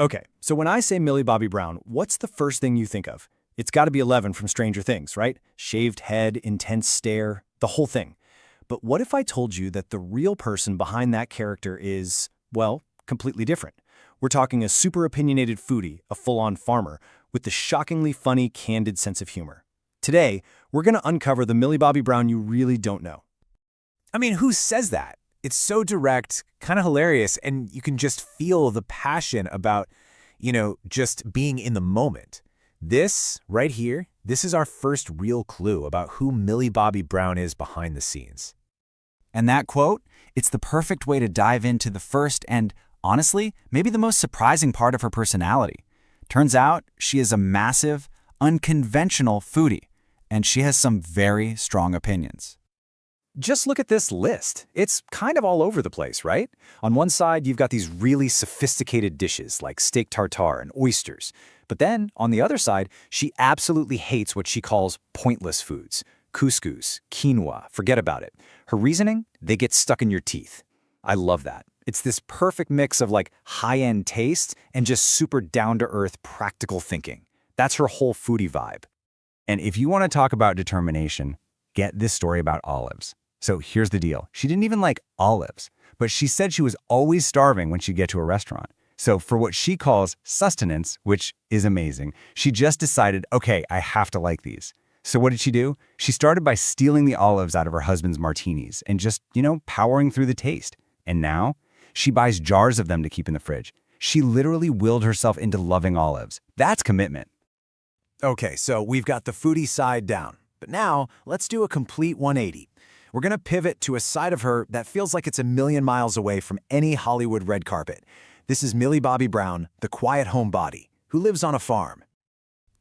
Okay, so when I say Millie Bobby Brown, what's the first thing you think of? It's got to be 11 from Stranger Things, right? Shaved head, intense stare, the whole thing. But what if I told you that the real person behind that character is, well, completely different? We're talking a super opinionated foodie, a full-on farmer, with the shockingly funny, candid sense of humor. Today, we're going to uncover the Millie Bobby Brown you really don't know. I mean, who says that? It's so direct, kind of hilarious, and you can just feel the passion about, just being in the moment. This, right here, this is our first real clue about who Millie Bobby Brown is behind the scenes. And that quote, it's the perfect way to dive into the first and, honestly, maybe the most surprising part of her personality. Turns out she is a massive, unconventional foodie, and she has some very strong opinions. Just look at this list. It's kind of all over the place, right? On one side, you've got these really sophisticated dishes like steak tartare and oysters. But then, on the other side, she absolutely hates what she calls pointless foods. Couscous, quinoa, forget about it. Her reasoning? They get stuck in your teeth. I love that. It's this perfect mix of like high-end taste and just super down-to-earth practical thinking. That's her whole foodie vibe. And if you want to talk about determination, get this story about olives. So here's the deal. She didn't even like olives, but she said she was always starving when she'd get to a restaurant. So for what she calls sustenance, which is amazing, she just decided, okay, I have to like these. So what did she do? She started by stealing the olives out of her husband's martinis and just, powering through the taste. And now she buys jars of them to keep in the fridge. She literally willed herself into loving olives. That's commitment. Okay, so we've got the foodie side down. But now, let's do a complete 180. We're going to pivot to a side of her that feels like it's a million miles away from any Hollywood red carpet. This is Millie Bobby Brown, the quiet homebody, who lives on a farm.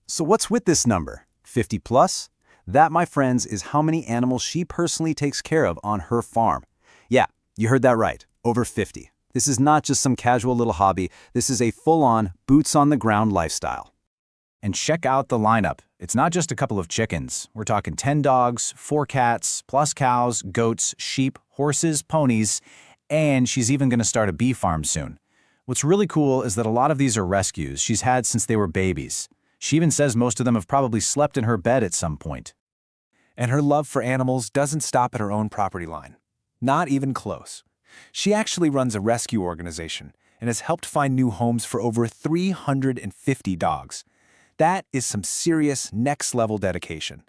So what's with this number? 50 plus? That, my friends, is how many animals she personally takes care of on her farm. Yeah, you heard that right, over 50. This is not just some casual little hobby. This is a full-on, boots-on-the-ground lifestyle. And check out the lineup. It's not just a couple of chickens. We're talking 10 dogs, 4 cats, plus cows, goats, sheep, horses, ponies, and she's even going to start a bee farm soon. What's really cool is that a lot of these are rescues she's had since they were babies. She even says most of them have probably slept in her bed at some point. And her love for animals doesn't stop at her own property line. Not even close. She actually runs a rescue organization and has helped find new homes for over 350 dogs. That is some serious next-level dedication.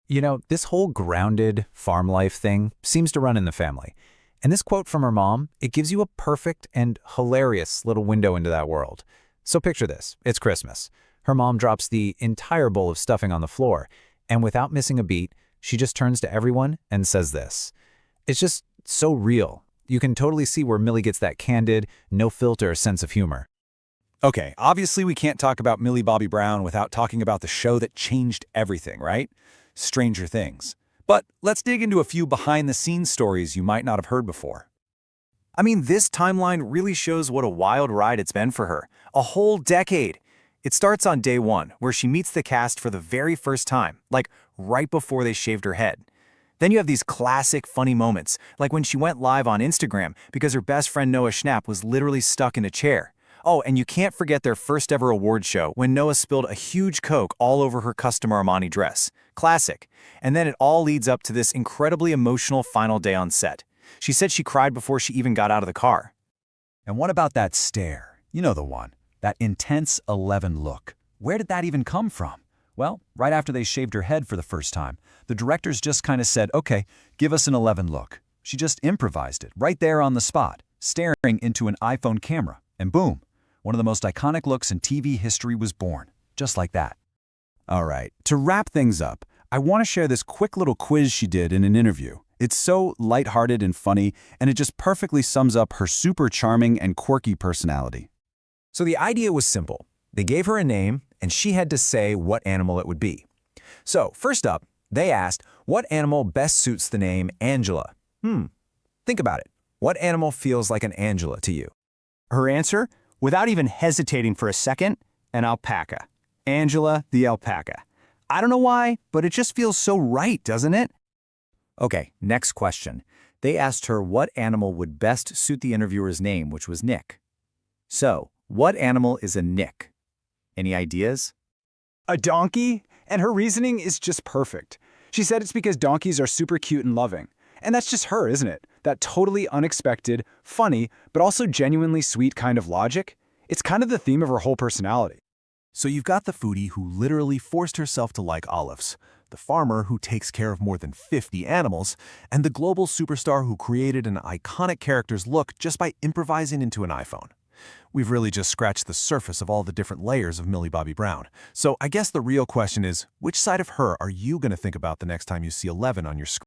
This whole grounded farm life thing seems to run in the family. And this quote from her mom, it gives you a perfect and hilarious little window into that world. So picture this. It's Christmas. Her mom drops the entire bowl of stuffing on the floor, and without missing a beat, she just turns to everyone and says this. It's just so real. You can totally see where Millie gets that candid, no-filter sense of humor. Okay, obviously we can't talk about Millie Bobby Brown without talking about the show that changed everything, right? Stranger Things. But let's dig into a few behind-the-scenes stories you might not have heard before. I mean, this timeline really shows what a wild ride it's been for her. A whole decade. It starts on day 1, where she meets the cast for the very first time, like right before they shaved her head. Then you have these classic funny moments, like when she went live on Instagram because her best friend Noah Schnapp was literally stuck in a chair. Oh, and you can't forget their first ever award show when Noah spilled a huge Coke all over her custom Armani dress. Classic. And then it all leads up to this incredibly emotional final day on set. She said she cried before she even got out of the car. And what about that stare? You know the one. That intense 11 look. Where did that even come from? Well, right after they shaved her head for the first time, the directors just kind of said, okay, give us an 11 look. She just improvised it right there on the spot, staring into an iPhone camera, and boom. One of the most iconic looks in TV history was born, just like that. All right, to wrap things up, I want to share this quick little quiz she did in an interview. It's so lighthearted and funny, and it just perfectly sums up her super charming and quirky personality. So the idea was simple. They gave her a name, and she had to say what animal it would be. So first up, they asked, what animal best suits the name Angela? Think about it. What animal feels like an Angela to you? Her answer? Without even hesitating for a second, an alpaca. Angela the alpaca. I don't know why, but it just feels so right, doesn't it? Okay, next question. They asked her what animal would best suit the interviewer's name, which was Nick. So, What animal is a Nick? Any ideas? A donkey? And her reasoning is just perfect. She said it's because donkeys are super cute and loving. And that's just her, isn't it? That totally unexpected, funny, but also genuinely sweet kind of logic. It's kind of the theme of her whole personality. So you've got the foodie who literally forced herself to like olives, the farmer who takes care of more than 50 animals, and the global superstar who created an iconic character's look just by improvising into an iPhone. We've really just scratched the surface of all the different layers of Millie Bobby Brown. So I guess the real question is, which side of her are you going to think about the next time you see 11 on your screen?